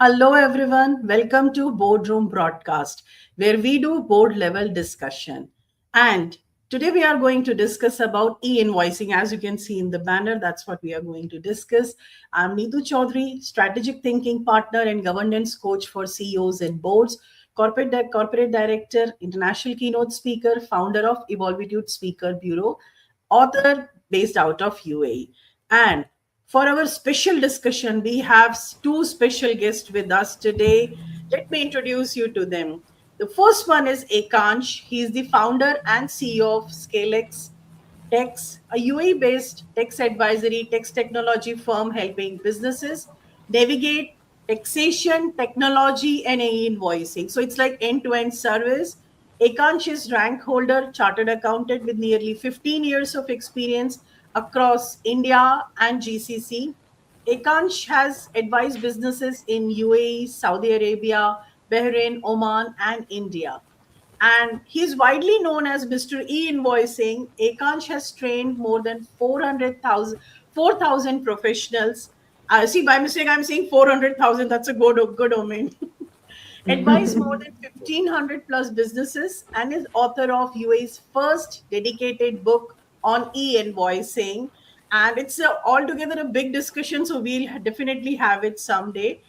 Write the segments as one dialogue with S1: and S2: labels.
S1: Hello, everyone. Welcome to Boardroom Broadcast, where we do board level discussion. And today we are going to discuss about e-invoicing. As you can see in the banner, that's what we are going to discuss. I'm Neetu Choudhary, strategic thinking partner and governance coach for CEOs and boards, corporate director, international keynote speaker, founder of Evolvitude Speaker Bureau, author based out of UAE. And for our special discussion, we have two special guests with us today. Let me introduce you to them. The first one is Ekansh. He is the founder and CEO of ScaleX Tax, a UAE based tax advisory tax technology firm helping businesses navigate taxation, technology, and e-invoicing. So it's like end to end service. Ekansh is rank holder, chartered accountant with nearly 15 years of experience across India and GCC. Ekansh has advised businesses in UAE, Saudi Arabia, Bahrain, Oman, and India. And he's widely known as Mr. E-Invoicing. Ekansh has trained more than 4,000 professionals. See, by mistake, I'm saying 400,000. That's a good omen. Advised more than 1,500 plus businesses and is author of UAE's first dedicated book on e-invoicing. And it's altogether a big discussion, so we'll definitely have it someday.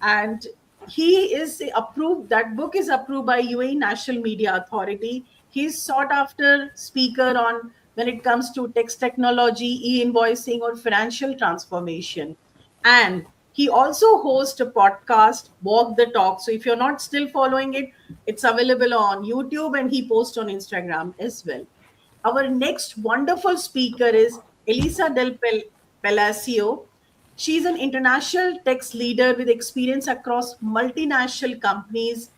S1: And he is approved, that book is approved by UAE National Media Authority. He's sought after speaker on when it comes to text technology, e-invoicing, or financial transformation. And he also hosts a podcast, Walk the Talk. So if you're not still following it, it's available on YouTube and he posts on Instagram as well. Our next wonderful speaker is Elisa Palacio. She's an international tax leader with experience across multinational companies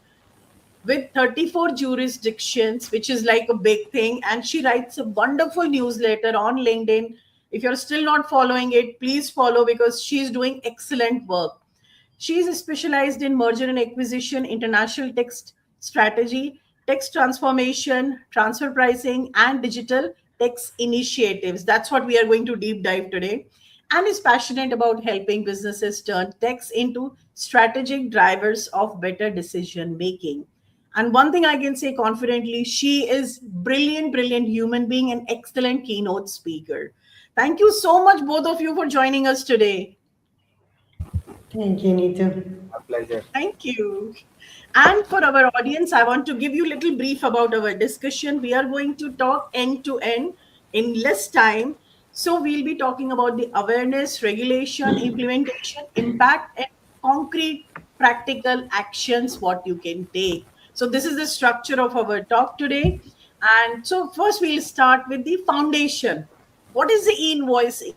S1: with 34 jurisdictions, which is like a big thing. And she writes a wonderful newsletter on LinkedIn. If you're still not following it, please follow because she's doing excellent work. She is specialized in merger and acquisition, international text strategy, text transformation, transfer pricing, and digital text initiatives. That's what we are going to deep dive today. And is passionate about helping businesses turn text into strategic drivers of better decision making. And one thing I can say confidently, she is brilliant human being, an excellent keynote speaker. Thank you so much, both of you, for joining us today.
S2: Thank you, Neetu.
S3: A pleasure.
S1: Thank you. And for our audience, I want to give you a little brief about our discussion. We are going to talk end to end in less time. So we'll be talking about the awareness, regulation, implementation, impact, and concrete practical actions what you can take. So this is the structure of our talk today. And so first we'll start with the foundation. What is the e-invoicing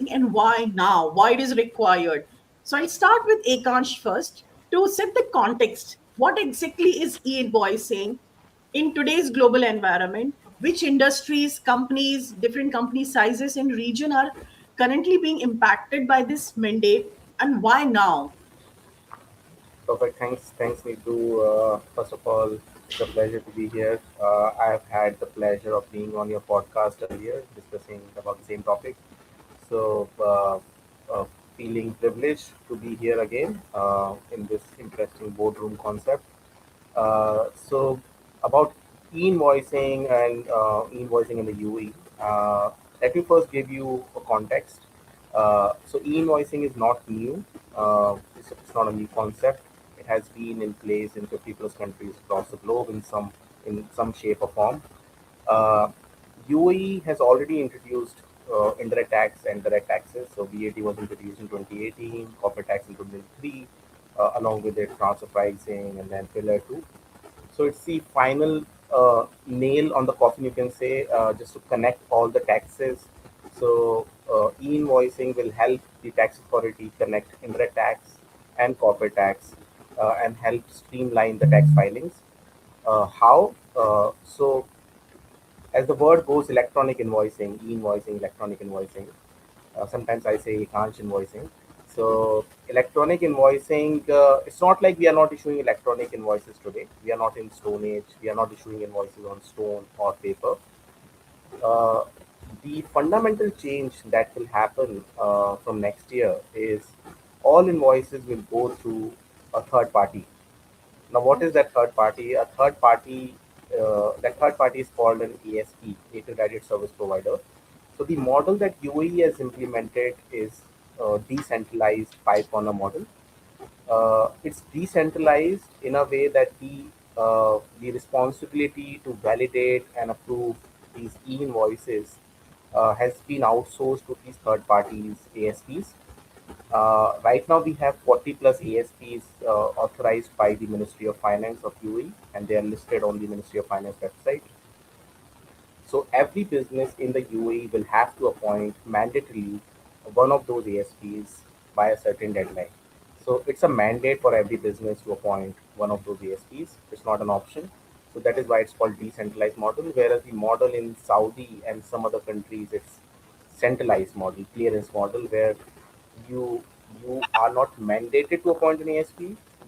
S1: and why now? Why it is required? So I'll start with Ekansh first to set the context. What exactly is e-invoicing in today's global environment? Which industries, companies, different company sizes and region are currently being impacted by this mandate and why now?
S3: Perfect. Thanks, Neetu. First of all, it's a pleasure to be here. I've had the pleasure of being on your podcast earlier, discussing about the same topic. So, feeling privileged to be here again in this interesting boardroom concept. So, about e-invoicing and e-invoicing in the UAE. Let me first give you a context. So, e-invoicing is not new. It's not a new concept. It has been in place in 50 plus countries across the globe in some shape or form. Uh, UAE has already introduced indirect tax and direct taxes. So VAT was introduced in 2018, corporate tax in 2023, along with it transfer pricing and then pillar two. So it's the final nail on the coffin, you can say, just to connect all the taxes. So e-invoicing will help the tax authority connect indirect tax and corporate tax and help streamline the tax filings. How? So as the word goes, electronic invoicing, e-invoicing, electronic invoicing. Sometimes I say Ekansh invoicing. So electronic invoicing, it's not like we are not issuing electronic invoices today. We are not in Stone Age. We are not issuing invoices on stone or paper. Uh, the fundamental change that will happen from next year is all invoices will go through a third party. Now, what is
S1: Okay.
S3: that third party? A third party, that third party is called an ASP, Integrated Service Provider. So the model that UAE has implemented is decentralized five-corner model. It's decentralized in a way that the responsibility to validate and approve these e-invoices has been outsourced to these third parties ASPs. Right now, we have 40 plus ASPs authorized by the Ministry of Finance of UAE, and they are listed on the Ministry of Finance website. So every business in the UAE will have to appoint mandatorily one of those ASPs by a certain deadline. So it's a mandate for every business to appoint one of those ASPs. It's not an option. So that is why it's called decentralized model. Whereas the model in Saudi and some other countries, it's centralized model, clearance model, where you you are not mandated to appoint an ASP.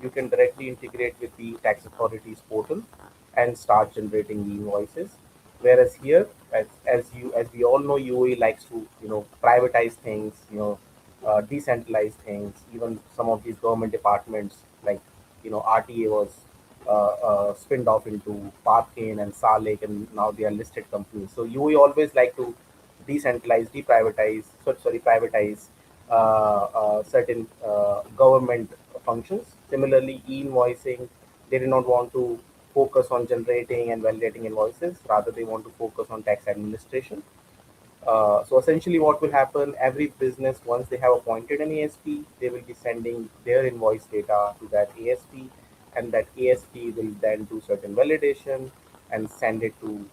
S3: You can directly integrate with the tax authorities portal and start generating the invoices. Whereas here, as we all know, UAE likes to privatize things, decentralize things. Even some of these government departments, like RTA was spinned off into Parkin and Salek, and now they are listed companies. So UAE always like to decentralize, privatize certain government functions. Similarly, e-invoicing, they do not want to focus on generating and validating invoices. Rather, they want to focus on tax administration. So essentially, what will happen? Every business, once they have appointed an ASP, they will be sending their invoice data to that ASP, and that ASP will then do certain validation and send it to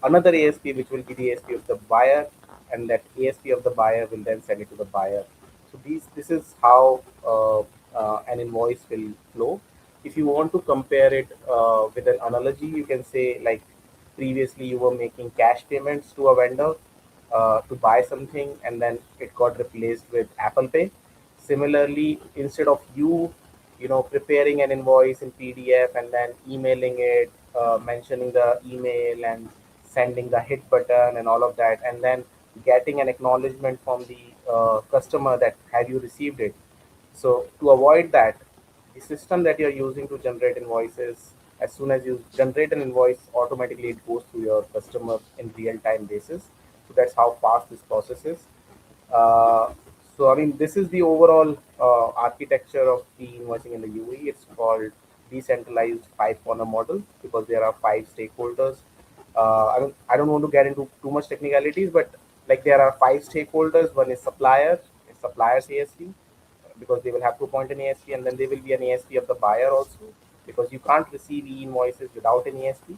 S3: another ASP, which will be the ASP of the buyer, and that ASP of the buyer will then send it to the buyer. So this is how an invoice will flow. If you want to compare it with an analogy, you can say, like, previously you were making cash payments to a vendor to buy something, and then it got replaced with Apple Pay. Similarly, instead of preparing an invoice in PDF and then emailing it, mentioning the email and sending the hit button and all of that, and then getting an acknowledgement from the customer that have you received it. So to avoid that, the system that you're using to generate invoices, as soon as you generate an invoice, automatically it goes to your customer in real time basis. So that's how fast this process is. Uh, so I mean, this is the overall architecture of the invoicing in the UAE. It's called decentralized five corner model because there are five stakeholders. I don't want to get into too much technicalities, but like there are five stakeholders. One is supplier, it's supplier's ASP, because they will have to appoint an ASP, and then there will be an ASP of the buyer also, because you can't receive e-invoices without an ASP.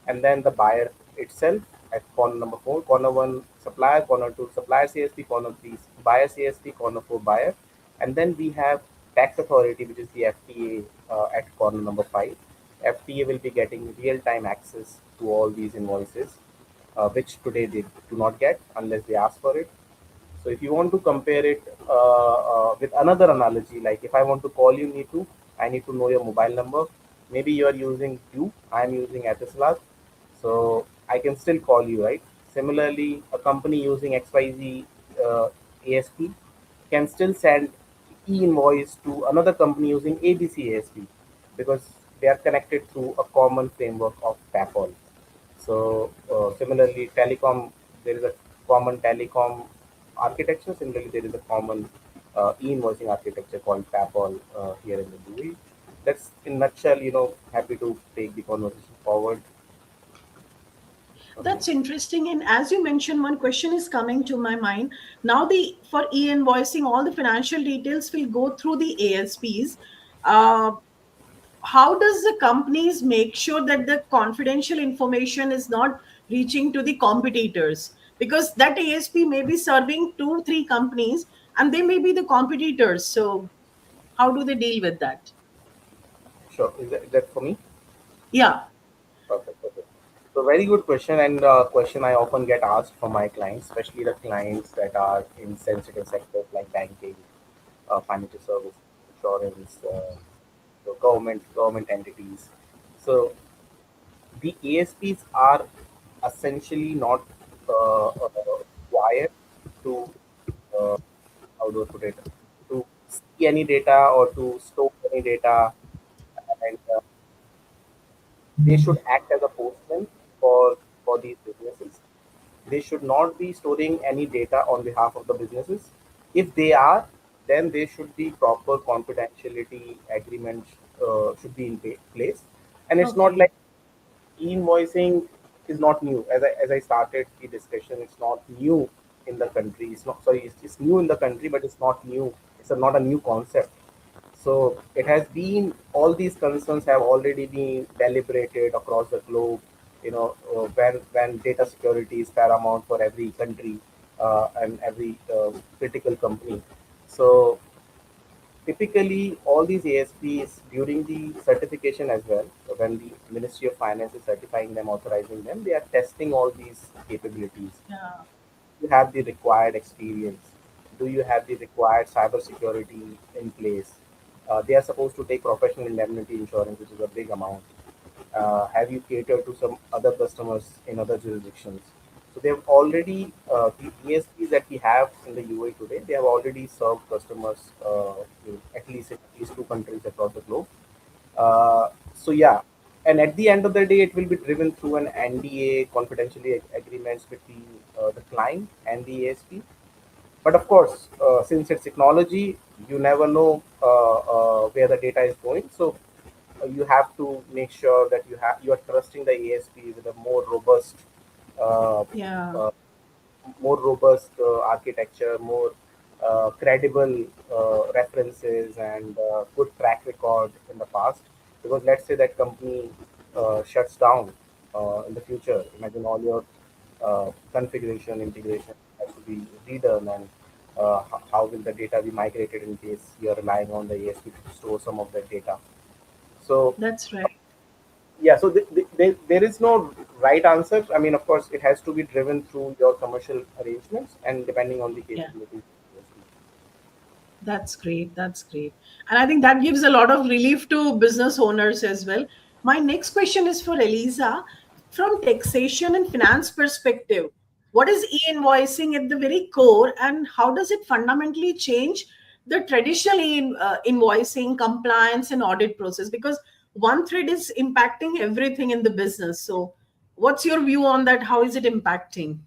S3: And then the buyer itself at corner number 4, corner 1 supplier, corner 2 supplier CSP, corner 3 buyer CSP, corner 4 buyer. And then we have tax authority, which is the FTA at corner number 5. FTA will be getting real-time access to all these invoices, which today they do not get unless they ask for it. So if you want to compare it with another analogy, like if I want to call you, Neetu, I need to know your mobile number. Maybe you are using you, I am using Etisalat, so I can still call you, right? Similarly, a company using XYZ ASP can still send e-invoice to another company using ABC ASP, because they are connected through a common framework of PayPal. So similarly, telecom, there is a common telecom architecture. Similarly, there is a common e-invoicing architecture called PayPal here in the UAE. That's in nutshell. Happy to take the conversation forward. Okay.
S1: That's interesting. And as you mentioned, one question is coming to my mind. Now, the for e-invoicing, all the financial details will go through the ASPs. Uh, how does the companies make sure that the confidential information is not reaching to the competitors? Because that ASP may be serving two, three companies, and they may be the competitors. So, how do they deal with that?
S3: Sure. Is that for me?
S1: Yeah.
S3: Perfect. Perfect. So very good question, and question I often get asked from my clients, especially the clients that are in sensitive sectors like banking, financial service, insurance, so government entities. So the ASPs are essentially not required to how do I put it, to see any data or to store any data, and they should act as a postman for these businesses. They should not be storing any data on behalf of the businesses. If they are, then there should be proper confidentiality agreements should be in place. And it's not
S1: Okay.
S3: like e-invoicing is not new. As I started the discussion, it's not new in the country. It's not, sorry, it's new in the country, but it's not new. Not a new concept. So it has been, all these concerns have already been deliberated across the globe. When data security is paramount for every country and every critical company. So typically, all these ASPs during the certification as well, when the Ministry of Finance is certifying them, authorizing them, they are testing all these capabilities.
S1: Yeah.
S3: You have the required experience? Do you have the required cybersecurity in place? They are supposed to take professional indemnity insurance, which is a big amount. Have you catered to some other customers in other jurisdictions? So they have already, the ESPs that we have in the UAE today, they have already served customers in at least two countries across the globe. So yeah, and at the end of the day, it will be driven through an NDA, confidentiality agreements between the client and the ASP. But of course, since it's technology, you never know where the data is going. So you have to make sure that you are trusting the ASP with a uh,
S1: Yeah.
S3: uh, more robust architecture, more credible references, and good track record in the past. Because let's say that company shuts down in the future. Imagine all your configuration, integration has to be redone, and how will the data be migrated in case you are relying on the ASP to store some of that data. So
S1: That's right.
S3: yeah, so there is no right answer. I mean, of course, it has to be driven through your commercial arrangements and depending on the
S1: Yeah.
S3: capabilities.
S1: That's great. That's great. And I think that gives a lot of relief to business owners as well. My next question is for Eliza. From taxation and finance perspective, what is e-invoicing at the very core, and how does it fundamentally change the traditional invoicing, compliance, and audit process? Because one thread is impacting everything in the business. So, what's your view on that? How is it impacting?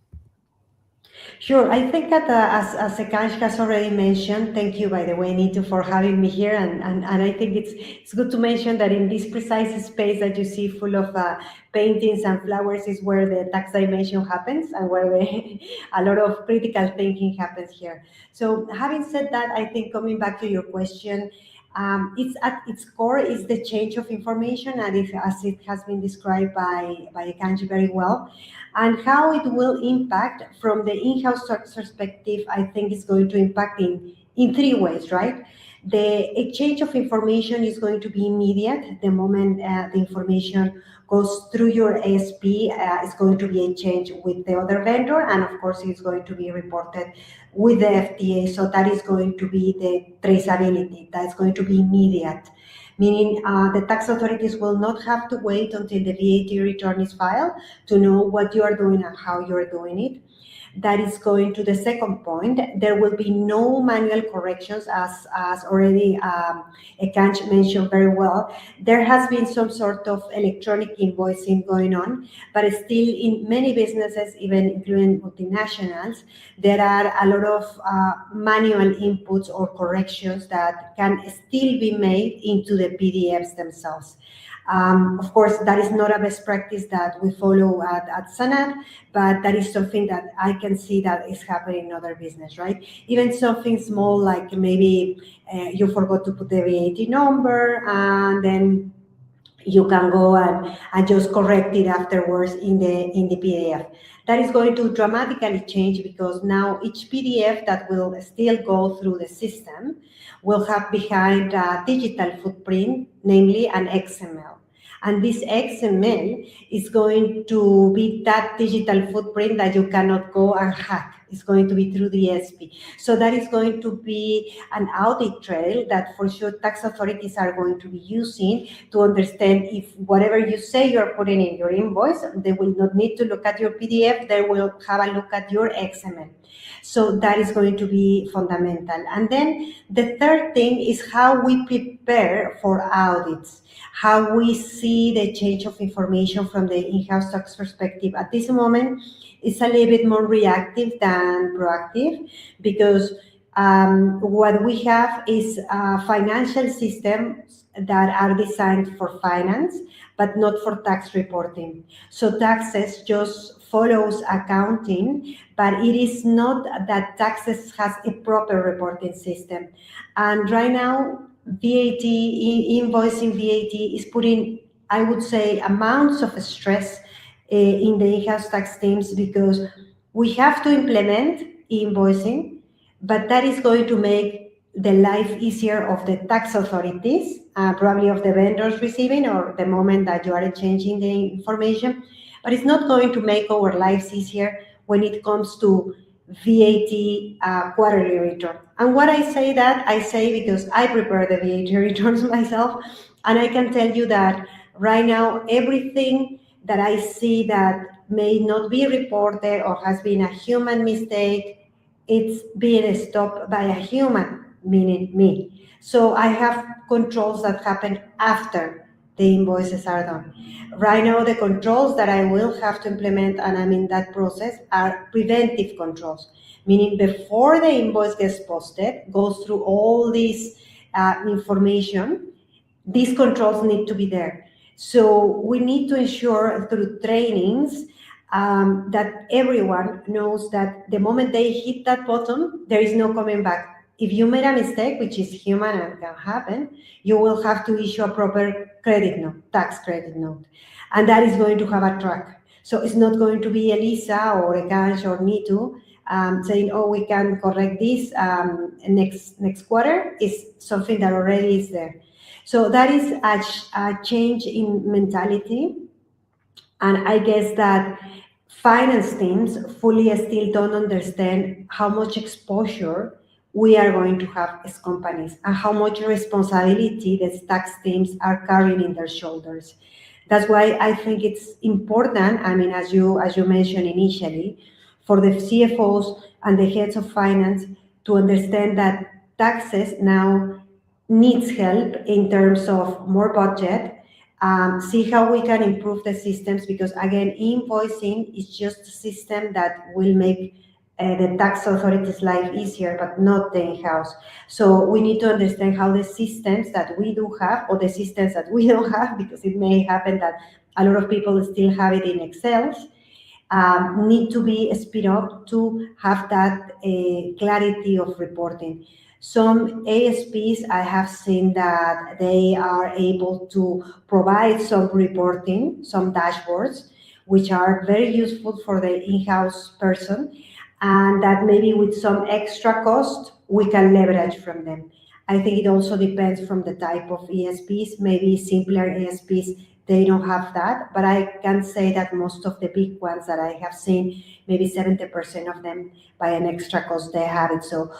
S2: Sure. I think that as Ekansh has already mentioned, thank you, by the way, Neetu, for having me here. And I think it's good to mention that in this precise space that you see full of paintings and flowers is where the tax dimension happens and where a lot of critical thinking happens here. So having said that, I think coming back to your question, it's at its core is the change of information, and as it has been described by Ekansh very well, and how it will impact from the in-house perspective. I think it's going to impact in three ways, right? The exchange of information is going to be immediate. The moment the information goes through your ASP, it's going to be exchanged with the other vendor, and of course, it's going to be reported with the FTA. So that is going to be the traceability. That's going to be immediate, meaning the tax authorities will not have to wait until the VAT return is filed to know what you are doing and how you are doing it. That is going to the second point. There will be no manual corrections, as already Ekansh mentioned very well. There has been some sort of electronic invoicing going on, but still in many businesses, even including multinationals, there are a lot of manual inputs or corrections that can still be made into the PDFs themselves. Of course, that is not a best practice that we follow at Sanad, but that is something that I can see that is happening in other business, right? Even something small like maybe you forgot to put the VAT number, and then you can go and just correct it afterwards in the PDF. That is going to dramatically change because now each PDF that will still go through the system will have behind a digital footprint, namely an XML. And this XML is going to be that digital footprint that you cannot go and hack. It's going to be through the ESP. So that is going to be an audit trail that for sure tax authorities are going to be using to understand if whatever you say you're putting in your invoice, they will not need to look at your PDF, they will have a look at your XML. So that is going to be fundamental. And then the third thing is how we prepare for audits, how we see the change of information from the in-house tax perspective. At this moment, it's a little bit more reactive than proactive because what we have is financial systems that are designed for finance, but not for tax reporting. So taxes just follows accounting, but it is not that taxes has a proper reporting system. And right now, VAT, invoicing VAT is putting, I would say, amounts of stress in the in-house tax teams because we have to implement invoicing, but that is going to make the life easier of the tax authorities, probably of the vendors receiving or the moment that you are changing the information, but it's not going to make our lives easier when it comes to VAT quarterly return. And what I say that, I say because I prepare the VAT returns myself, and I can tell you that right now, everything that I see that may not be reported or has been a human mistake, it's being stopped by a human, meaning me. So I have controls that happen after the invoices are done. Right now, the controls that I will have to implement, and I'm in that process, are preventive controls, meaning before the invoice gets posted, goes through all this information, these controls need to be there. So we need to ensure through trainings that everyone knows that the moment they hit that button, there is no coming back. If you made a mistake, which is human and can happen, you will have to issue a proper credit note, tax credit note. And that is going to have a track. So it's not going to be Elisa or Ekansh or Neetu saying, oh, we can correct this next quarter. It's something that already is there. So that is a change in mentality. And I guess that finance teams fully still don't understand how much exposure we are going to have as companies and how much responsibility the tax teams are carrying in their shoulders. That's why I think it's important, I mean, as you mentioned initially, for the CFOs and the heads of finance to understand that taxes now needs help in terms of more budget, see how we can improve the systems, because again, invoicing is just a system that will make the tax authorities' life easier, but not the in-house. So we need to understand how the systems that we do have, or the systems that we don't have, because it may happen that a lot of people still have it in Excel, need to be speed up to have that clarity of reporting. Some ASPs, I have seen that they are able to provide some reporting, some dashboards, which are very useful for the in-house person, and that maybe with some extra cost, we can leverage from them. I think it also depends from the type of ESPs. Maybe simpler ESPs, they don't have that, but I can say that most of the big ones that I have seen, maybe 70% of them, by an extra cost, they have it. So,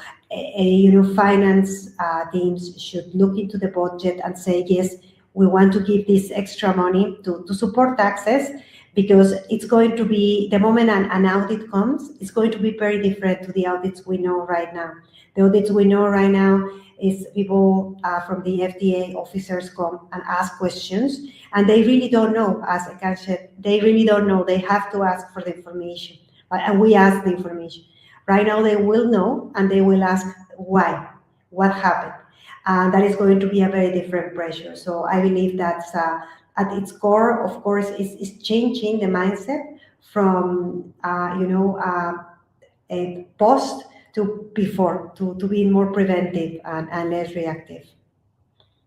S2: finance teams should look into the budget and say, yes, we want to give this extra money to support taxes, because it's going to be, the moment an audit comes, it's going to be very different to the audits we know right now. The audits we know right now is people from the FDA officers come and ask questions, and they really don't know, as Ekansh said, they really don't know. They have to ask for the information, and we ask the information. Right now they will know, and they will ask why, what happened. And that is going to be a very different pressure. So I believe that's at its core, of course, is changing the mindset from, a post to before, to be more preventive and less reactive.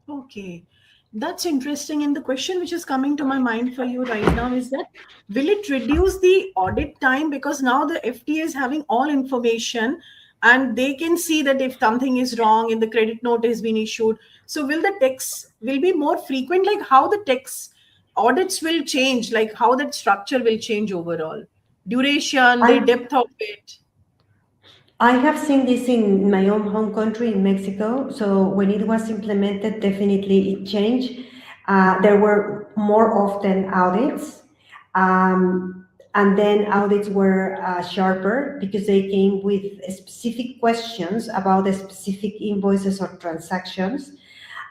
S1: Okay, that's interesting. And the question which is coming to my mind for you right now is that will it reduce the audit time? Because now the FTA is having all information and they can see that if something is wrong in the credit note has been issued. So will the tax will be more frequent? Like how the tax audits will change, like how that structure will change overall? Duration, the
S2: I
S1: depth of it.
S2: I have seen this in my own home country, in Mexico. So when it was implemented, definitely it changed. There were more often audits, and then audits were sharper because they came with specific questions about the specific invoices or transactions.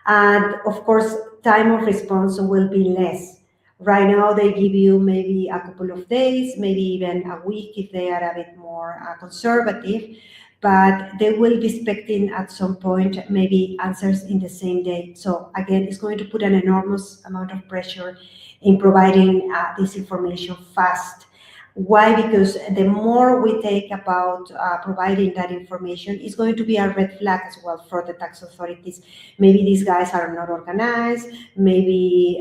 S2: And of course, time of response will be less. Right now, they give you maybe a couple of days, maybe even a week if they are a bit more conservative, but they will be expecting at some point maybe answers in the same day. So again, it's going to put an enormous amount of pressure in providing this information fast. Why? Because the more we take about providing that information, it's going to be a red flag as well for the tax authorities. Maybe these guys are not organized. Maybe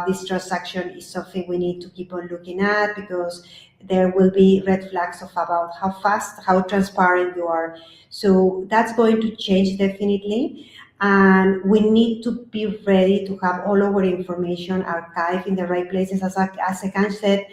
S2: this transaction is something we need to keep on looking at, because there will be red flags of about how fast, how transparent you are. So that's going to change definitely. And we need to be ready to have all our information archived in the right places. As Ekansh said,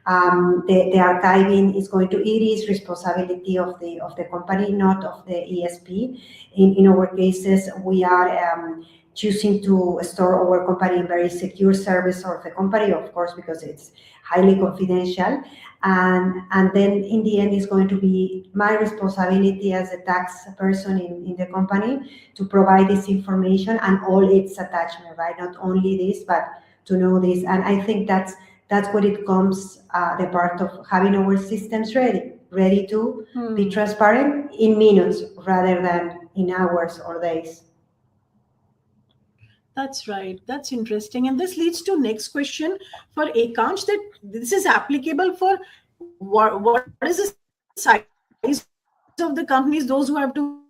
S2: the archiving is going to, it is responsibility of the company, not of the ESP. In our cases, we are choosing to store our company in very secure service of the company, of course, because it's highly confidential. And then in the end, it's going to be my responsibility as a tax person in the company to provide this information and all its attachment, right? Not only this, but to know this. And I think that's what it comes, the part of having our systems ready to be transparent in minutes rather than in hours or days.
S1: That's right. That's interesting. And this leads to next question for Ekansh, that this is applicable for what is the size of the companies, those who have to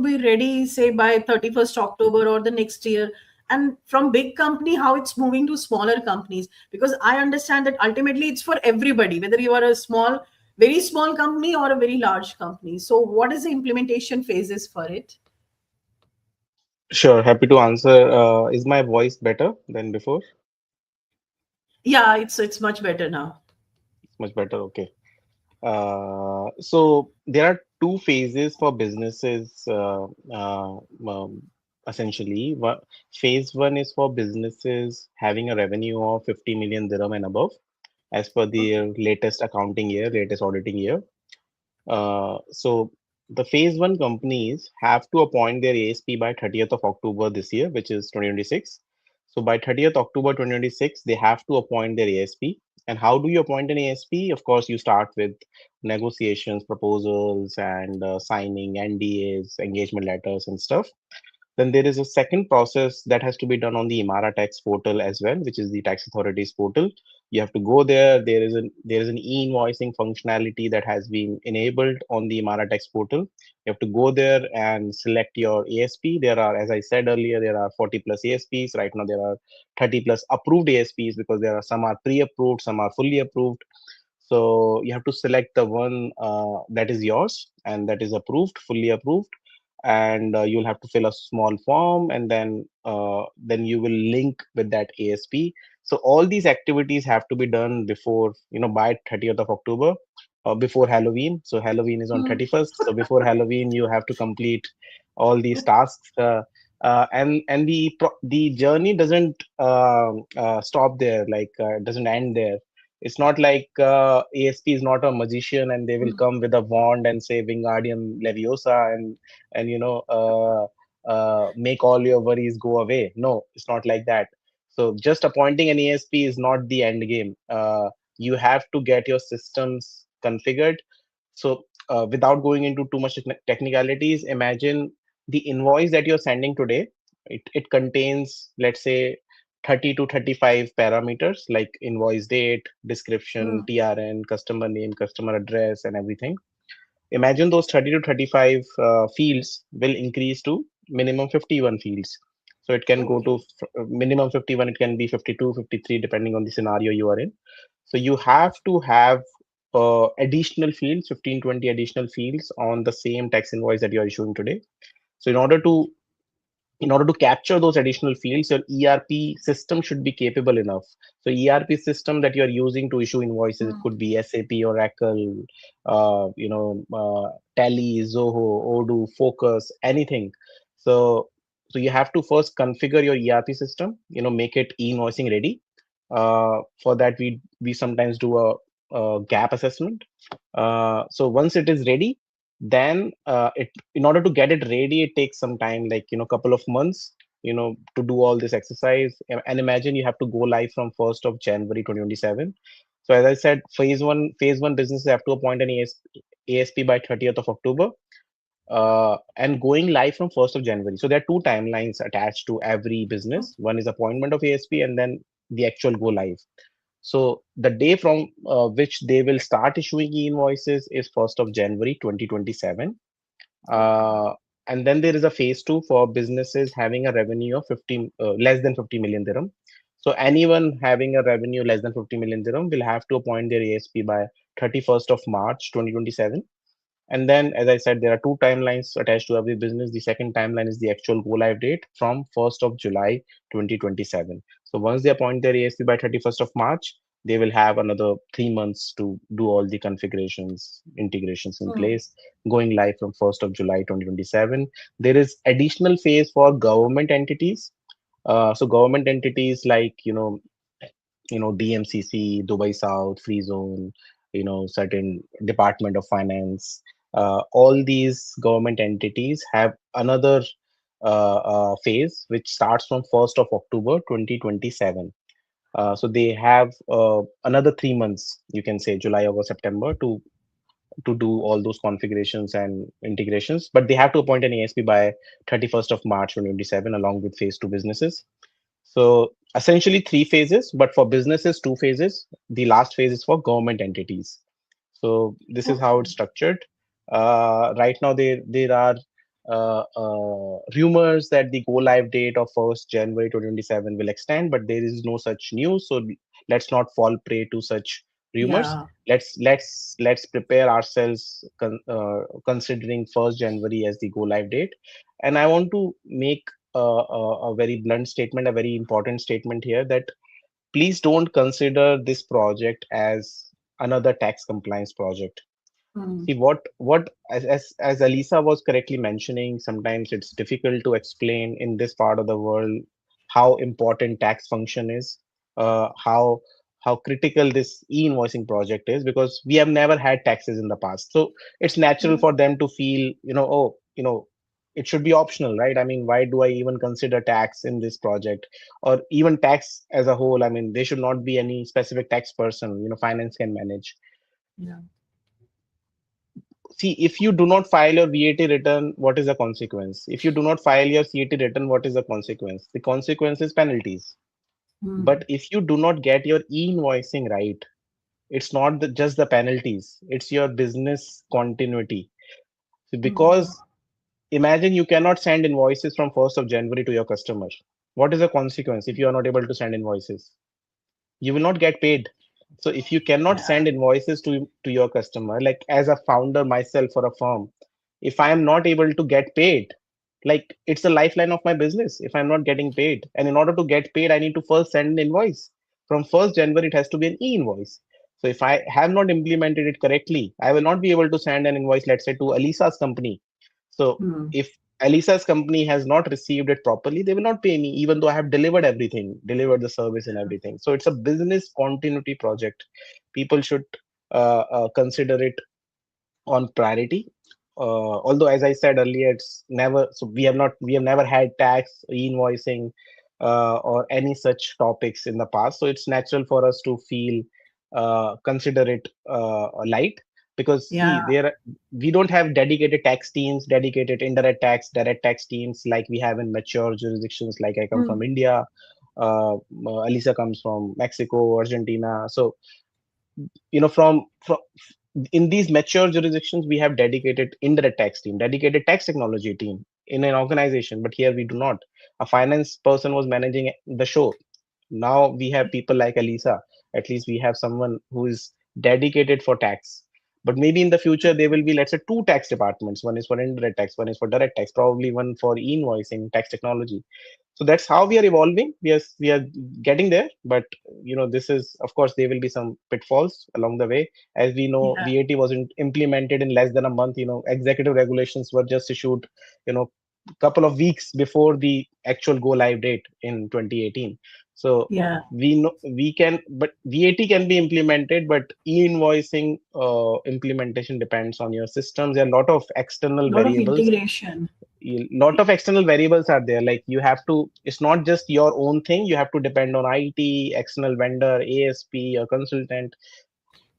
S1: be ready, say, by 31st October or the next year. And from big company, how it's moving to smaller companies. Because I understand that ultimately it's for everybody, whether you are a very small company or a very large company. So what is the implementation phases for it?
S3: Sure, happy to answer. Is my voice better than before?
S1: Yeah, it's much better now.
S3: Much better. Okay. So there are two phases for businesses. Essentially, phase one is for businesses having a revenue of 50 million dirham and above, as per
S1: Okay.
S3: the latest accounting year, latest auditing year. So the phase one companies have to appoint their ASP by 30th of October this year, which is 2026. So by 30th October 2026, they have to appoint their ASP. And how do you appoint an ASP? Of course, you start with negotiations, proposals, and signing NDAs, engagement letters, and stuff. Then there is a second process that has to be done on the Imara Tax portal as well, which is the tax authorities portal. You have to go there. There is an e-invoicing functionality that has been enabled on the Imara Tax portal. You have to go there and select your ASP. There are, as I said earlier, there are 40 plus ASPs. Right now, there are 30 plus approved ASPs, because there are some are pre-approved, some are fully approved. So you have to select the one that is yours and that is approved, fully approved, and you'll have to fill a small form, and then you will link with that ASP. So all these activities have to be done before, by 30th of October, before Halloween. So Halloween is on 31st. So before Halloween, you have to complete all these tasks. And the journey doesn't stop there. Like, it doesn't end there. It's not like ASP is not a magician and they will come with a wand and say Wingardium Leviosa and make all your worries go away. No, it's not like that. So just appointing an ASP is not the end game. You have to get your systems configured. So without going into too much technicalities, imagine the invoice that you're sending today. It contains, let's say, 30 to 35 parameters like invoice date, description, TRN, customer name, customer address, and everything. Imagine those 30 to 35 fields will increase to minimum 51 fields. So it can go to
S1: Okay.
S3: minimum 51, it can be 52, 53, depending on the scenario you are in. So you have to have additional fields, 15, 20 additional fields on the same tax invoice that you are issuing today. So in order to
S4: in order to capture those additional fields, your ERP system should be capable enough. So ERP system that you're using to issue invoices, it could be SAP, Oracle, Tally, Zoho, Odoo, Focus, anything. So you have to first configure your ERP system, make it e-invoicing ready. For that, we sometimes do a gap assessment. So once it is ready, then it in order to get it ready, it takes some time, like couple of months, to do all this exercise. And imagine you have to go live from 1st of January 2027. So as I said, phase one businesses have to appoint an ASP by 30th of October, and going live from 1st of January. So there are two timelines attached to every business. One is appointment of ASP, and then the actual go live. So the day from which they will start issuing e-invoices is 1st of January 2027. Uh, and then there is a phase two for businesses having a revenue of less than 50 million dirham. So anyone having a revenue less than 50 million dirham will have to appoint their ASP by 31st of March 2027. And then, as I said, there are two timelines attached to every business. The second timeline is the actual go live date from 1st of July 2027. So once they appoint their ASP by 31st of March, they will have another 3 months to do all the configurations, integrations in place, going live from 1st of July 2027. There is additional phase for government entities. So government entities like, DMCC, Dubai South, Free Zone, certain Department of Finance. All these government entities have another phase which starts from 1st of October 2027. So they have another 3 months, you can say July, August, September, to do all those configurations and integrations. But they have to appoint an ASP by 31st of March 2027, along with phase two businesses. So essentially three phases, but for businesses, two phases. The last phase is for government entities. So this is how it's
S1: Okay.
S4: structured. Right now, there are rumors that the go live date of 1st January 2027 will extend, but there is no such news. So let's not fall prey to such rumors.
S1: Yeah.
S4: Let's prepare ourselves, considering 1st January as the go live date. And I want to make a very blunt statement, a very important statement here, that please don't consider this project as another tax compliance project. See, what as Alisa was correctly mentioning, sometimes it's difficult to explain in this part of the world how important tax function is, how critical this e-invoicing project is, because we have never had taxes in the past. So it's natural for them to feel, oh, it should be optional, right? I mean, why do I even consider tax in this project, or even tax as a whole? I mean, there should not be any specific tax person. Finance can manage.
S1: Yeah.
S4: See, if you do not file your VAT return, what is the consequence? If you do not file your CAT return, what is the consequence? The consequence is penalties. But if you do not get your e-invoicing right, it's not just the penalties, it's your business continuity. So because imagine you cannot send invoices from 1st of January to your customer. What is the consequence if you are not able to send invoices? You will not get paid. So if you cannot
S1: Yeah.
S4: send invoices to your customer, like as a founder myself for a firm, if I am not able to get paid, like it's the lifeline of my business if I'm not getting paid. And in order to get paid, I need to first send an invoice. From 1st January, it has to be an e-invoice. So if I have not implemented it correctly, I will not be able to send an invoice, let's say, to Alisa's company. So if Alisa's company has not received it properly, they will not pay me, even though I have delivered everything, delivered the service and everything. So it's a business continuity project. People should consider it on priority. Although, as I said earlier, it's never. So we have never had tax, e-invoicing, or any such topics in the past. So it's natural for us to feel, consider it light, because
S1: Yeah.
S4: see, we don't have dedicated tax teams, dedicated indirect tax, direct tax teams like we have in mature jurisdictions. Like I come from India, Alisa comes from Mexico, Argentina. So from in these mature jurisdictions, we have dedicated indirect tax team, dedicated tax technology team in an organization, but here we do not. A finance person was managing the show. Now we have people like Alisa. At least we have someone who is dedicated for tax. But maybe in the future there will be, let's say, two tax departments. One is for indirect tax, one is for direct tax, probably one for e-invoicing, tax technology. So that's how we are evolving. We are getting there, but this is, of course, there will be some pitfalls along the way. As we know,
S1: Yeah.
S4: VAT wasn't implemented in less than a month. Executive regulations were just issued, couple of weeks before the actual go live date in 2018. So
S1: Yeah.
S4: we know we can, but VAT can be implemented, but e-invoicing implementation depends on your systems. There are a lot of external
S1: A lot of
S4: variables.
S1: integration.
S4: A lot of external variables are there. Like you have to, it's not just your own thing. You have to depend on IT, external vendor, ASP, a consultant.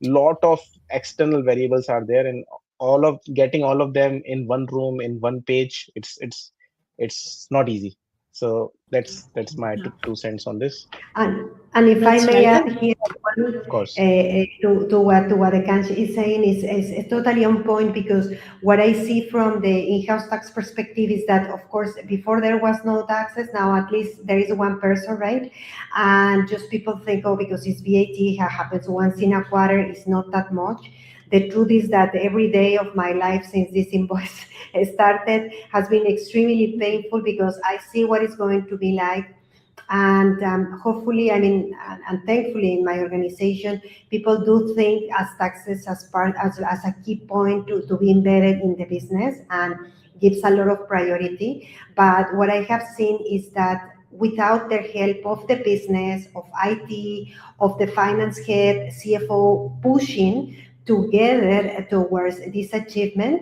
S4: Lot of external variables are there, and all of getting all of them in one room in one page, it's not easy. So that's my two cents on this.
S2: And if I
S1: That's
S2: may
S1: right.
S2: add
S1: And
S2: here as well,
S4: Of course.
S2: to what Ekansh is saying is totally on point, because what I see from the in-house tax perspective is that, of course, before there was no taxes, now at least there is one person, right? And just people think, oh, because it's VAT, happens once in a quarter, it's not that much. The truth is that every day of my life since this invoice started has been extremely painful, because I see what it's going to be like. And hopefully, I mean, and thankfully in my organization, people do think as taxes as part, as a key point to be embedded in the business, and gives a lot of priority. But what I have seen is that without the help of the business, of IT, of the finance head, CFO pushing together towards this achievement,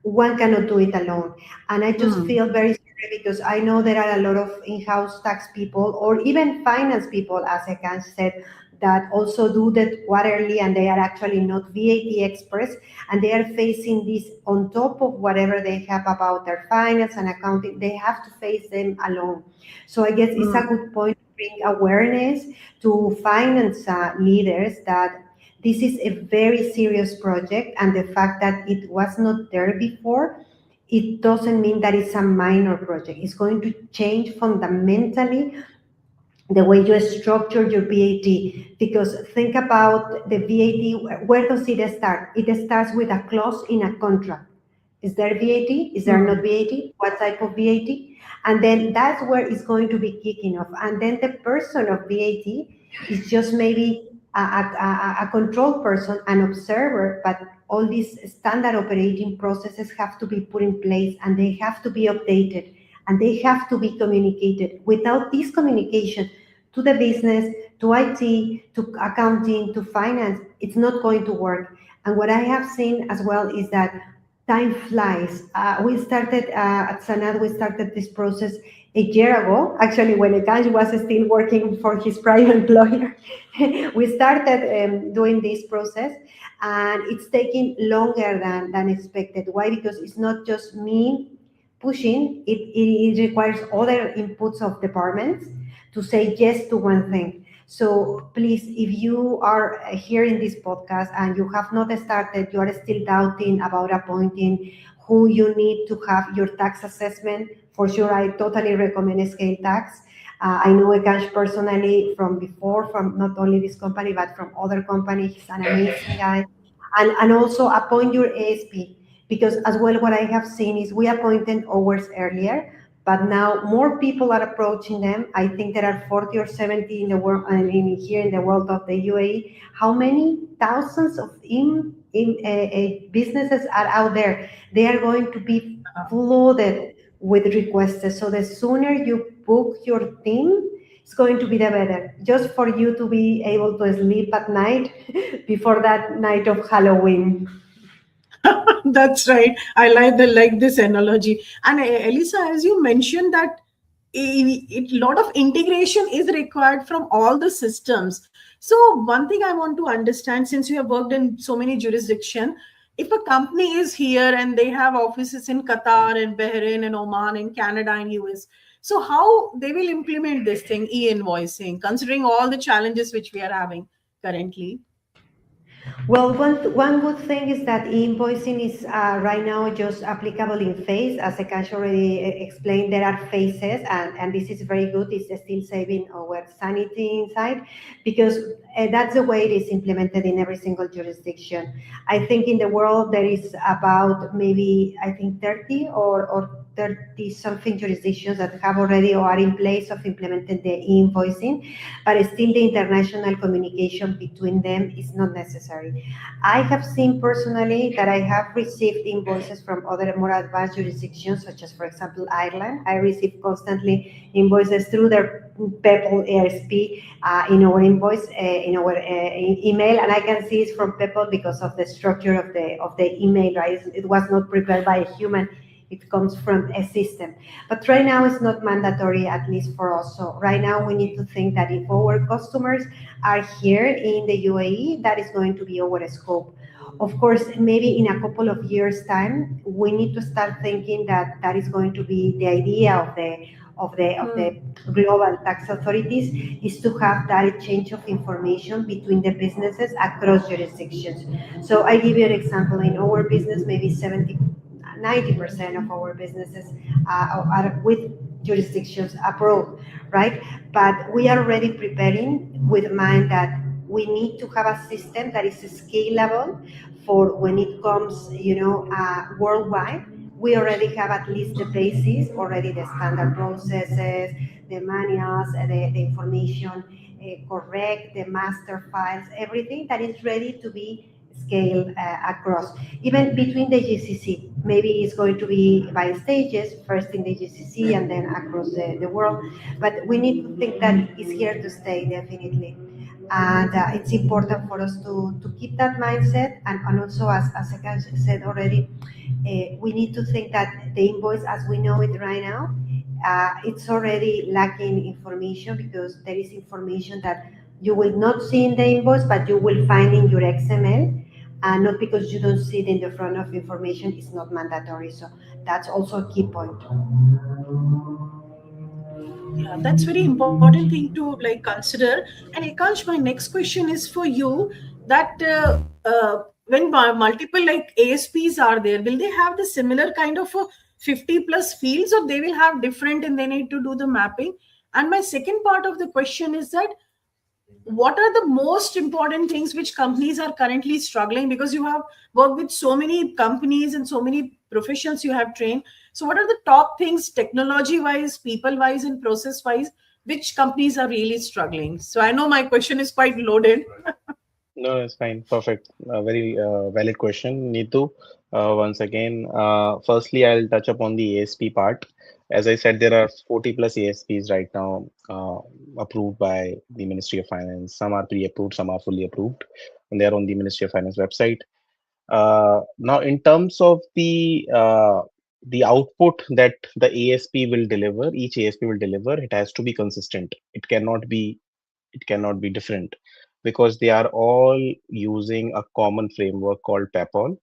S2: one cannot do it alone. And I just
S1: mm,
S2: feel very sorry, because I know there are a lot of in-house tax people, or even finance people, as Ekansh said, that also do that quarterly, and they are actually not VAT experts, and they are facing this on top of whatever they have about their finance and accounting. They have to face them alone. So I guess it's a
S1: mm,
S2: good point to bring awareness to finance leaders that this is a very serious project, and the fact that it was not there before, it doesn't mean that it's a minor project. It's going to change fundamentally the way you structure your VAT. Because think about the VAT, where does it start? It starts with a clause in a contract. Is there VAT? Is there not
S1: mm,
S2: VAT? What type of VAT? And then that's where it's going to be kicking off. And then the person of VAT is just maybe a control person, an observer, but all these standard operating processes have to be put in place, and they have to be updated, and they have to be communicated. Without this communication to the business, to IT, to accounting, to finance, it's not going to work. And what I have seen as well is that time flies. We started at Sanad, we started this process a year ago, actually, when Ekansh was still working for his private lawyer. We started doing this process, and it's taking longer than expected. Why? Because it's not just me pushing, it requires other inputs of departments to say yes to one thing. So please, if you are hearing this podcast and you have not started, you are still doubting about appointing who you need to have your tax assessment, for sure, I totally recommend Scale Tax. I know Ekansh personally from before, from not only this company, but from other companies. He's an amazing guy. And also appoint your ASP, because as well, what I have seen is we appointed hours earlier, but now more people are approaching them. I think there are 40 or 70 in the world, I mean, here in the world of the UAE. How many thousands of businesses are out there? They are going to be flooded with requests. So the sooner you book your team, it's going to be the better. Just for you to be able to sleep at night before that night of Halloween.
S1: that's right. I like this analogy. And Elisa, as you mentioned that a lot of integration is required from all the systems. So one thing I want to understand, since you have worked in so many jurisdictions, if a company is here and they have offices in Qatar and Bahrain and Oman and Canada and US, so how they will implement this thing, e-invoicing, considering all the challenges which we are having currently?
S2: Well, one good thing is that invoicing is right now just applicable in phase. As Ekansh already explained, there are phases, and this is very good. It's still saving our sanity inside because that's the way it is implemented in every single jurisdiction. I think in the world there is about maybe, I think, 30 or 30 something jurisdictions that have already or are in place of implementing the invoicing, but still the international communication between them is not necessary. I have seen personally that I have received invoices from other more advanced jurisdictions, such as, for example, Ireland. I receive constantly invoices through their PEPL ASP in our invoice, in our email, and I can see it's from PEPL because of the structure of the email, right? It was not prepared by a human. It comes from a system. But right now it's not mandatory, at least for us. So right now we need to think that if our customers are here in the UAE, that is going to be our scope. Of course, maybe in a couple of years' time, we need to start thinking that that is going to be the idea of the global tax authorities is to have that exchange of information between the businesses across jurisdictions. So I give you an example. In our business, maybe 90% of our businesses are with jurisdictions abroad, right? But we are already preparing with mind that we need to have a system that is scalable for when it comes, worldwide. We already have at least the basis, already the standard processes, the manuals, the information correct, the master files, everything that is ready to be scaled across. Even between the GCC, maybe it's going to be by stages, first in the GCC and then across the world. But we need to think that it's here to stay, definitely. And it's important for us to keep that mindset. And also, as I said already, we need to think that the invoice, as we know it right now, it's already lacking information because there is information that you will not see in the invoice, but you will find in your XML. And not because you don't see it in the front of information, it's not mandatory. So that's also a key point.
S1: Yeah, that's very important thing to like consider. And Ekansh, my next question is for you that when multiple like ASPs are there, will they have the similar kind of 50 plus fields, or they will have different and they need to do the mapping? And my second part of the question is that what are the most important things which companies are currently struggling, because you have worked with so many companies and so many professionals you have trained. So what are the top things, technology wise, people wise, and process wise, which companies are really struggling? So I know my question is quite loaded.
S4: No, it's fine. Perfect. Very valid question, Neetu. Once again, firstly, I'll touch upon the ASP part. As I said, there are 40 plus ASPs right now approved by the Ministry of Finance. Some are pre-approved, some are fully approved, and they are on the Ministry of Finance website. Now, in terms of the output that the ASP will deliver, each ASP will deliver, it has to be consistent. It cannot be different because they are all using a common framework called PAPOL.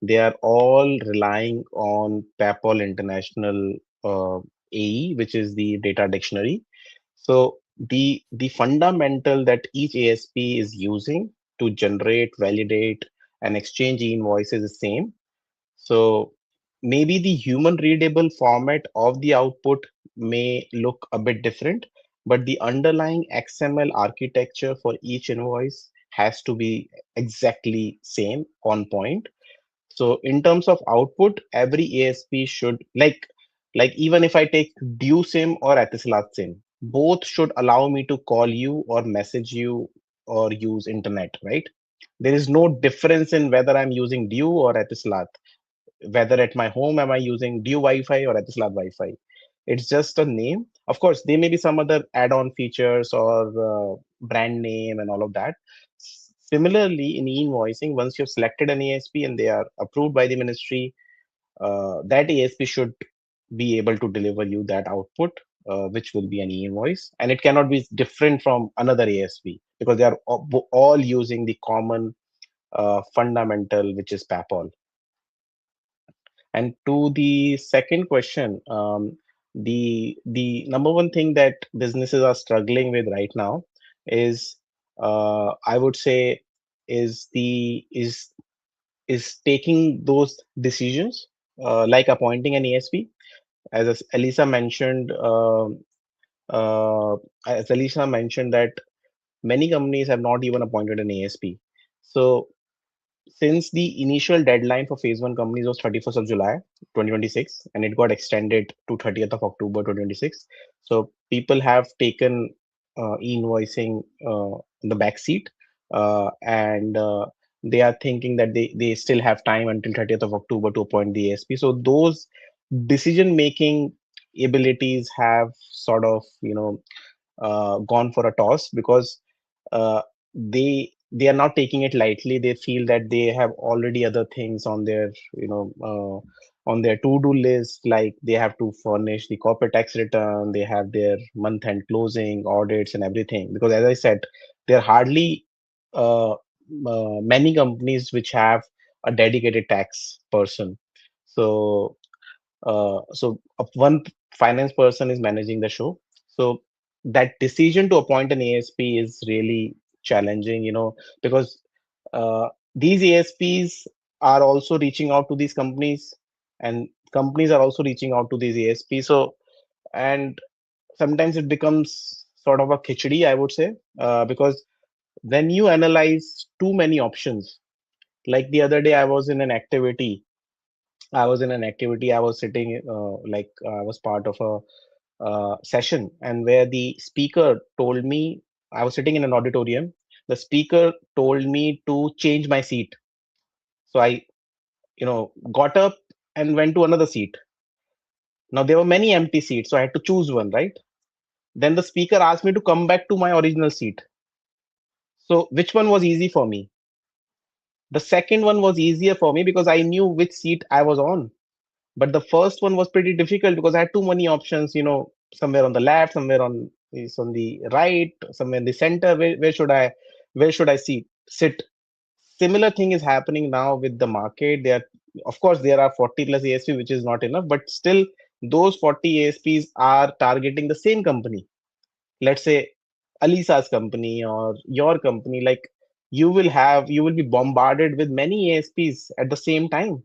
S4: They are all relying on PAPOL International AE, which is the data dictionary. So the fundamental that each ASP is using to generate, validate, and exchange invoices is same. So maybe the human readable format of the output may look a bit different, but the underlying XML architecture for each invoice has to be exactly same on point. So in terms of output, every ASP should like even if I take due sim or etisalat sim, both should allow me to call you or message you or use internet, right? There is no difference in whether I'm using due or etisalat, whether at my home am I using Due Wi-Fi or Etisalat Wi-Fi. It's just a name. Of course, there may be some other add-on features or brand name and all of that. Similarly, in e-invoicing, once you've selected an ASP and they are approved by the ministry, that ASP should be able to deliver you that output, which will be an e-invoice, and it cannot be different from another ASP because they are all using the common fundamental, which is PAPOL. And to the second question, the number one thing that businesses are struggling with right now is, I would say, is taking those decisions, like appointing an ASP. As Elisa mentioned, uh, as Elisa mentioned that many companies have not even appointed an ASP. So since the initial deadline for phase one companies was 31st of July 2026, and it got extended to 30th of October 2026. So people have taken e-invoicing in the back seat, and they are thinking that they still have time until 30th of October to appoint the ASP. So those decision making abilities have sort of, gone for a toss, because uh, they are not taking it lightly. They feel that they have already other things on their, on their to-do list, like they have to furnish the corporate tax return, they have their month-end closing audits and everything. Because as I said, there are hardly many companies which have a dedicated tax person. So one finance person is managing the show. So that decision to appoint an ASP is really challenging, because these ASPs are also reaching out to these companies, and companies are also reaching out to these ASPs. So, and sometimes it becomes sort of a khichdi, I would say, because when you analyze too many options, like the other day, I was in an activity. I was sitting, I was part of a session, and where the speaker told me, I was sitting in an auditorium. The speaker told me to change my seat. So I, got up and went to another seat. Now there were many empty seats, so I had to choose one, right? Then the speaker asked me to come back to my original seat. So which one was easy for me? The second one was easier for me because I knew which seat I was on. But the first one was pretty difficult because I had too many options, somewhere on the left, somewhere on the right, somewhere in the center. Where should I sit? Similar thing is happening now with the market. Of course, there are 40 plus ASP, which is not enough, but still those 40 ASPs are targeting the same company. Let's say Alisa's company or your company. Like, you will be bombarded with many ASPs at the same time.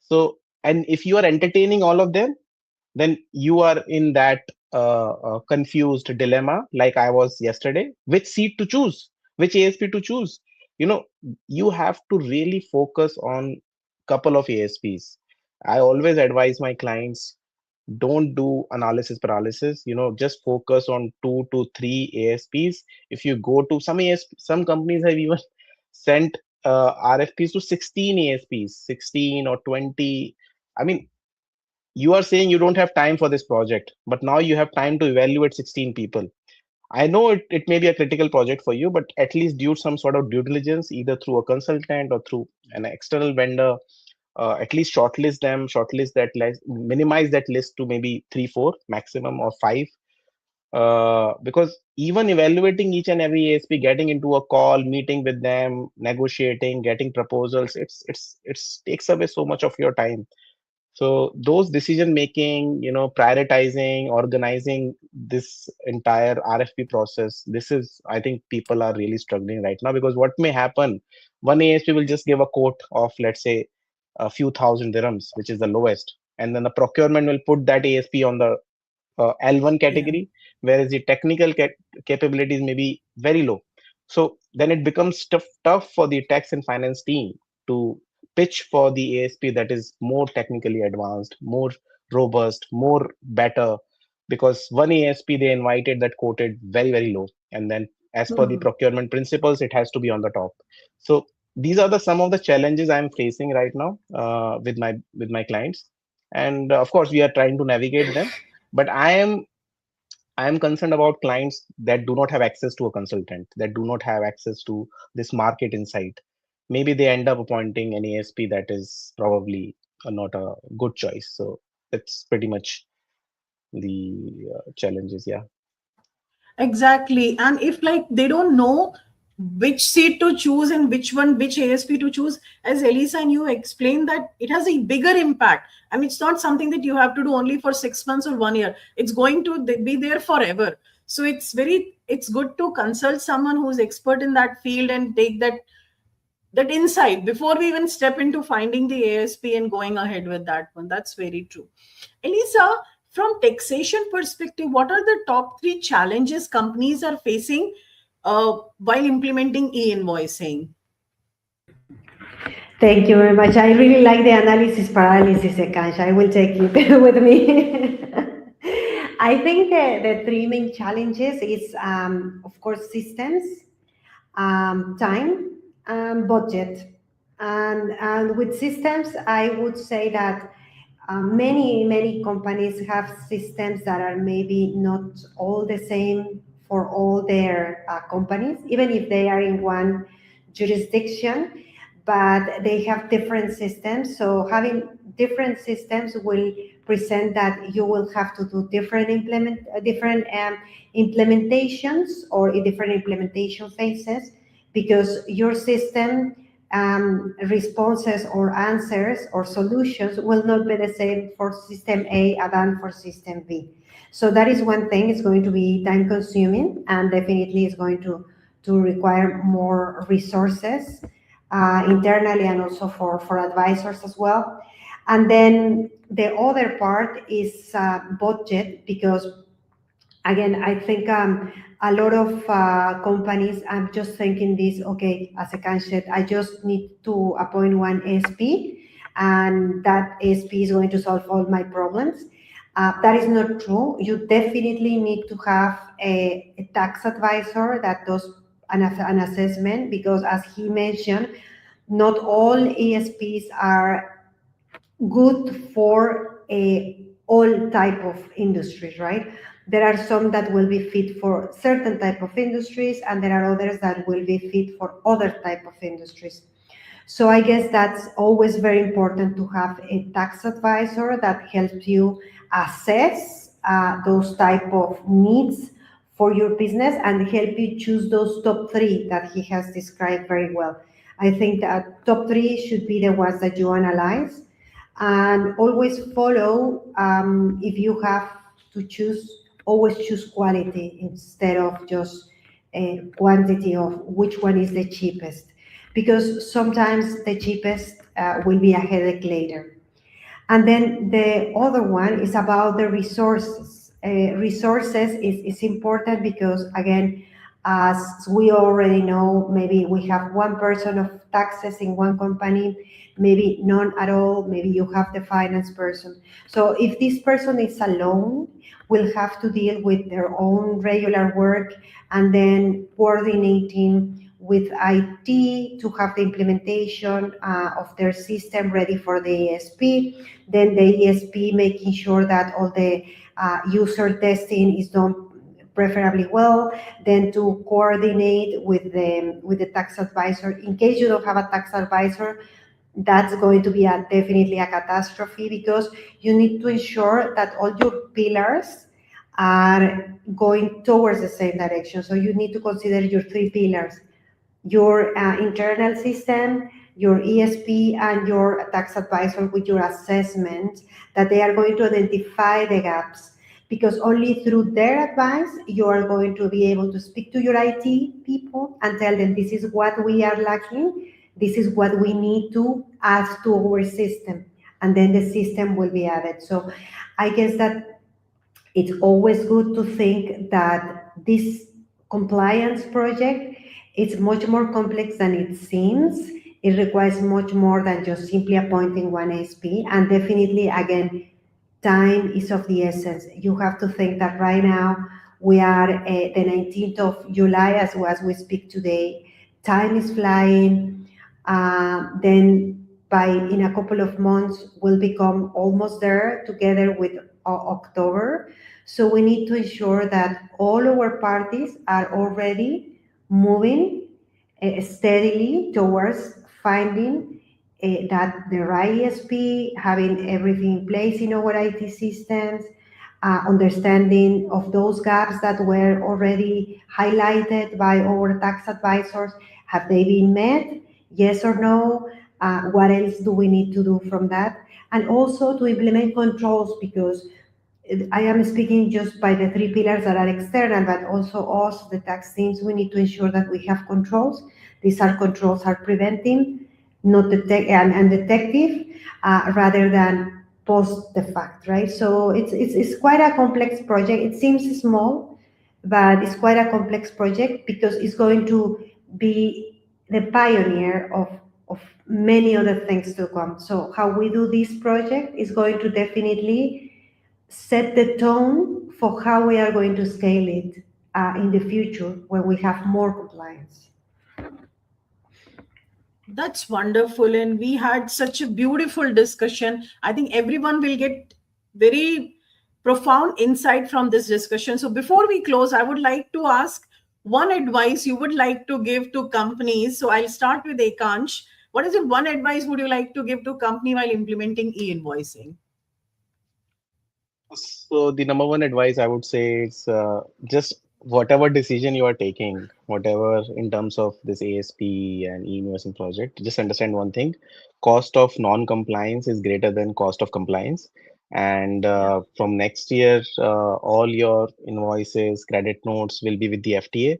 S4: So, and if you are entertaining all of them, then you are in that confused dilemma, like I was yesterday. Which seat to choose? Which ASP to choose? You know, you have to really focus on couple of ASPs. I always advise my clients, don't do analysis paralysis. Just focus on 2 to 3 ASPs. If you go to some companies have even sent RFPs to 16 ASPs, 16 or 20. I mean, you are saying you don't have time for this project, but now you have time to evaluate 16 people. I know it may be a critical project for you, but at least do some sort of due diligence, either through a consultant or through an external vendor. At least shortlist that list, minimize that list to maybe 3 4 maximum, or 5. Because even evaluating each and every ASP, getting into a call, meeting with them, negotiating, getting proposals, it's takes away so much of your time. So those decision making, prioritizing, organizing this entire RFP process, this is, I think people are really struggling right now. Because what may happen, one ASP will just give a quote of, let's say, a few thousand dirhams, which is the lowest, and then the procurement will put that ASP on the L1
S1: Yeah.
S4: category, whereas the technical capabilities may be very low. So then it becomes tough for the tax and finance team to pitch for the ASP that is more technically advanced, more robust, more better, because one ASP they invited that quoted very, very low. And then as per the
S1: Mhm.
S4: procurement principles, it has to be on the top. So these are the some of the challenges I'm facing right now with my clients. And of course, we are trying to navigate them, but I am concerned about clients that do not have access to a consultant, that do not have access to this market insight. Maybe they end up appointing an ASP that is probably not a good choice. So that's pretty much the challenges. Yeah.
S1: Exactly. And if like they don't know which seat to choose and which ASP to choose, as Elisa and you explained, that it has a bigger impact. I mean, it's not something that you have to do only for 6 months or 1 year. It's going to be there forever. So it's good to consult someone who's expert in that field and take that that insight before we even step into finding the ASP and going ahead with that one. That's very true. Elisa, from taxation perspective, what are the top three challenges companies are facing while implementing e-invoicing?
S2: Thank you very much. I really like the analysis paralysis, Ekansh. I will take it with me. I think the three main challenges is, of course, systems, time, and budget. And with systems, I would say that many companies have systems that are maybe not all the same for all their companies, even if they are in one jurisdiction, but they have different systems. So having different systems will present that you will have to do different implementations or in different implementation phases, because your system responses or answers or solutions will not be the same for system A than for system B. So that is one thing. It's going to be time consuming, and definitely is going to require more resources internally and also for advisors as well. And then the other part is budget, because again, I think a lot of companies, I'm just thinking this, okay, as Ekansh said, I just need to appoint one ASP, and that ASP is going to solve all my problems. That is not true. You definitely need to have a tax advisor that does an assessment, because as he mentioned, not all ASPs are good for all type of industries, right? There are some that will be fit for certain type of industries, and there are others that will be fit for other type of industries. So I guess that's always very important to have a tax advisor that helps you assess those type of needs for your business and help you choose those top three that he has described very well. I think that top three should be the ones that you analyze, and always follow, if you have to choose, always choose quality instead of just quantity of which one is the cheapest, because sometimes the cheapest will be a headache later. And then the other one is about the resources. Resources is important because, again, as we already know, maybe we have one person of taxes in one company, maybe none at all, maybe you have the finance person. So if this person is alone, will have to deal with their own regular work, and then coordinating with IT to have the implementation of their system ready for the ESP. Then the ESP making sure that all the user testing is done preferably well. Then to coordinate with the tax advisor. In case you don't have a tax advisor, that's going to be definitely a catastrophe, because you need to ensure that all your pillars are going towards the same direction. So you need to consider your three pillars: your internal system, your ESP, and your tax advisor with your assessment, that they are going to identify the gaps, because only through their advice you are going to be able to speak to your IT people and tell them, this is what we are lacking, this is what we need to add to our system, and then the system will be added. So I guess that it's always good to think that this compliance project is much more complex than it seems. It requires much more than just simply appointing one ASP, and definitely, again, time is of the essence. You have to think that right now we are the 19th of July as we speak today. Time is flying. Then in a couple of months, we'll become almost there together with October. So we need to ensure that all our parties are already moving steadily towards finding that the right ESP, having everything in place in our IT systems, understanding of those gaps that were already highlighted by our tax advisors. Have they been met? Yes or no? What else do we need to do from that? And also to implement controls, because I am speaking just by the three pillars that are external, but also us, the tax teams, we need to ensure that we have controls. These are controls are preventing, not detect and detective, rather than post the fact, right? So it's quite a complex project. It seems small, but it's quite a complex project because it's going to be the pioneer of many other things to come. So how we do this project is going to definitely set the tone for how we are going to scale it in the future when we have more compliance.
S1: That's wonderful. And we had such a beautiful discussion. I think everyone will get very profound insight from this discussion. So before we close, I would like to ask one advice you would like to give to companies. So I'll start with Ekansh. What is it one advice would you like to give to company while implementing e-invoicing?
S4: So the number one advice I would say is just whatever decision you are taking, whatever in terms of this ASP and e-invoicing project, just understand one thing: cost of non-compliance is greater than cost of compliance. And
S1: Yeah.
S4: from next year, all your invoices, credit notes will be with the FTA.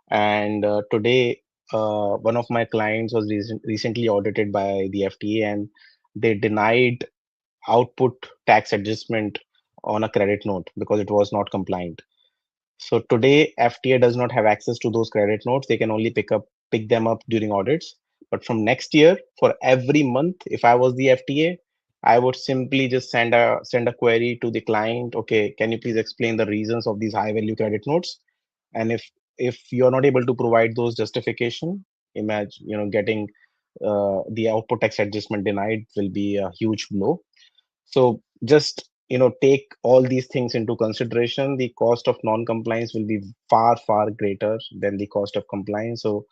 S4: And today, one of my clients was recently audited by the FTA, and they denied output tax adjustment on a credit note because it was not compliant. So today, FTA does not have access to those credit notes. They can only pick them up during audits. But from next year, for every month, if I was the FTA, I would simply just send a query to the client. Okay, can you please explain the reasons of these high value credit notes? And if you're not able to provide those justification, imagine getting the output tax adjustment denied will be a huge blow. So just take all these things into consideration. The cost of non-compliance will be far greater than the cost of compliance. So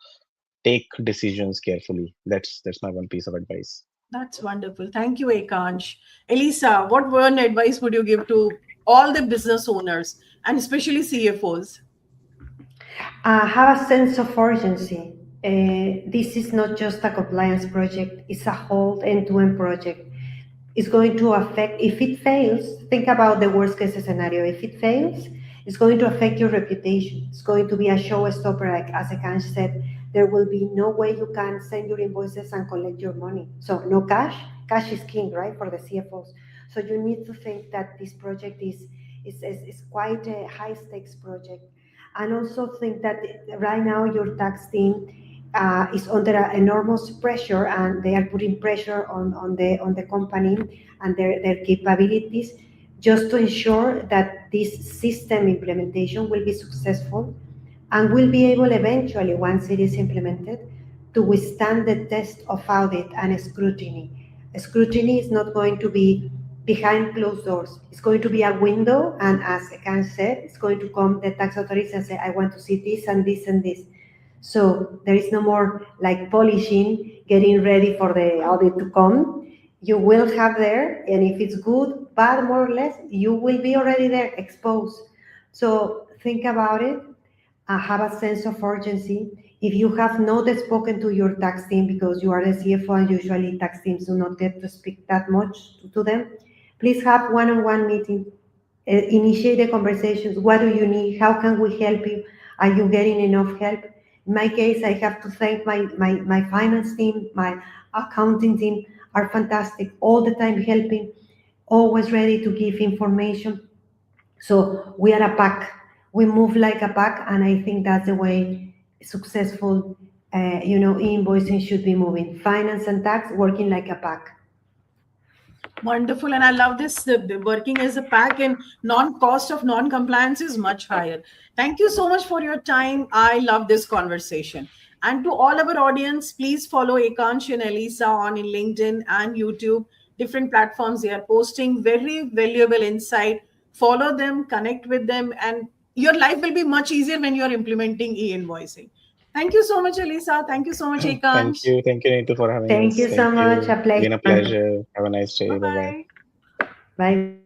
S4: take decisions carefully. That's my one piece of advice.
S1: That's wonderful. Thank you, Ekansh. Elisa, what one advice would you give to all the business owners and especially CFOs?
S2: Have a sense of urgency. This is not just a compliance project, it's a whole end-to-end project. It's going to affect, if it fails, think about the worst case scenario. If it fails, it's going to affect your reputation. It's going to be a showstopper, like as Ekansh said. There will be no way you can send your invoices and collect your money. So no cash. Cash is king, right, for the CFOs. So you need to think that this project is quite a high stakes project, and also think that right now your tax team is under enormous pressure, and they are putting pressure on the company and their capabilities, just to ensure that this system implementation will be successful and will be able eventually, once it is implemented, to withstand the test of audit and scrutiny. Scrutiny is not going to be behind closed doors. It's going to be a window, and as Ekan said, it's going to come the tax authorities and say, I want to see this and this and this. So there is no more like polishing, getting ready for the audit to come. You will have there, and if it's good, bad, more or less, you will be already there, exposed. So think about it, have a sense of urgency. If you have not spoken to your tax team because you are the CFO and usually tax teams do not get to speak that much to them, please have one-on-one meeting. Initiate the conversations. What do you need? How can we help you? Are you getting enough help? In my case, I have to thank my finance team, my accounting team are fantastic, all the time helping, always ready to give information. So we are a pack. We move like a pack, and I think that's the way successful, invoicing should be moving. Finance and tax working like a pack.
S1: Wonderful. And I love this. The working as a pack and non-cost of non-compliance is much higher. Thank you so much for your time. I love this conversation. And to all our audience, please follow Ekansh and Elisa on in LinkedIn and YouTube, different platforms. They are posting very valuable insight. Follow them, connect with them, and your life will be much easier when you are implementing e-invoicing. Thank you so much, Elisa. Thank you so much, Ekansh.
S4: Thank you, Neetu, for having
S2: Thank
S4: us.
S2: you so
S4: Thank
S2: much.
S4: you.
S2: A
S4: Again, a
S2: pleasure.
S4: pleasure. Have a nice day. Bye bye.
S1: Bye-bye.
S2: Bye bye.